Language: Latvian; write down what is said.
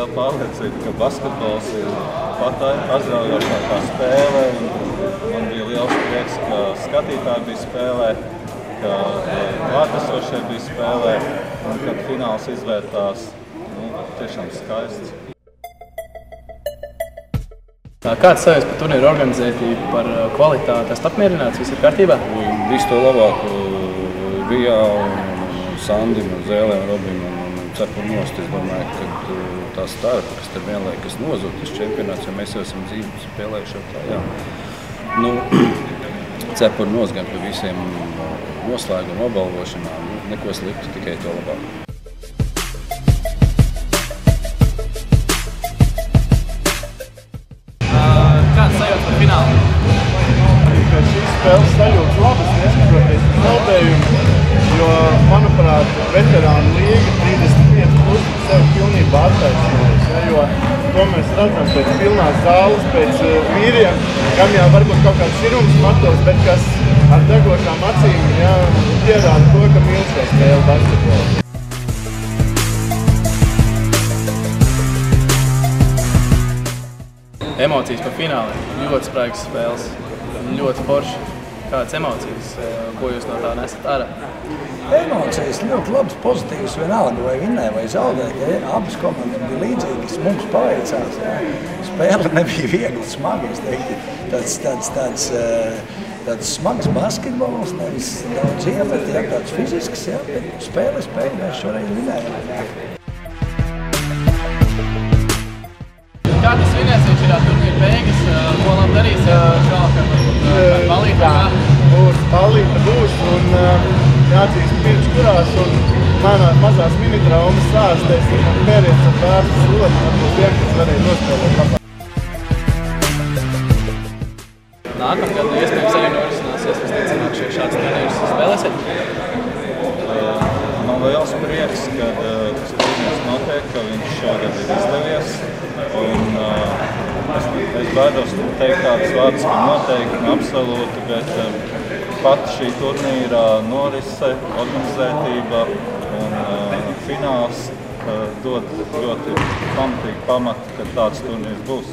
liela pārliecība, ka basketbols ir pat aizraujošākā spēle. Man bija liels prieks, ka skatītāji bija spēlē, ka klātesošie bija spēlē, un kad fināls izvērtās, tiešām skaists. Kāds sajūtas par turnīru organizētību, par kvalitāti? Esat apmierināts? Viss ir kārtībā? Visu to labāku bija Sandim, Zēlē, Robim un Cepuru nost. Es domāju, ka tā starpa, kas te vienlaikus nozūd tas čempionāts, jo mēs jau esam dzīvi spēlējuši tā, jā. Cepuru nost gan par visiem noslēgumu nobalvošanām, neko sliktu, tikai to labāku. Kāds sajūtas par finālu? Pēc šīs spēles sajūtas labas, neskatoties uz zaudējumu, jo, manuprāt, veterānu līga 35+ sevi pilnībā attaisnojas, jo to mēs redzam pēc pilnās zāles, pēc vīriem, kam jau varbūt kaut kāds sirums matos, bet kas ar degošām acīm pierāda to, ka mīl šo spēli basketbolu. Emocijas par fināli, ļoti spraigas spēles, ļoti forši. Kādas emocijas, ko jūs no tā nesat ārā? Emocijas ļoti labas, pozitīvas, vienalga vai vinnēja vai zaudēja. Ja? Abas komandas bija līdzīgas, mums paveicās. Ja? Spēle nebija viegli, smagi, es teiktu. Tāds smags basketbols, nevis daudz iemet, ja? Tāds fizisks, ja? Bet spēle mēs šoreiz vinnējām. Ja? Kā tas vinēs, viņš ir turnīra beigas, ko labi darīs šovakar? Balīta? Būs balīta būs un jāatzīst pirms kurās un mazās mini-traumas sāstēs un pēriens ar vērstu soli, varbūt vienkārši varēja nospēlēt labāk. Nākamgad iespējams arī norisināsies, visticamāk, šāds turnīrs spēlēsiet? Man liels prieks, ka turnīrs notiek, ka viņš šogad ir izdevies. Un, es baidos teikt tādus vārdus, ka noteikti, absolūti, bet pat šī turnīra norise, organizētība un fināls dod ļoti pamatīgi pamatu, ka tāds turnīrs būs.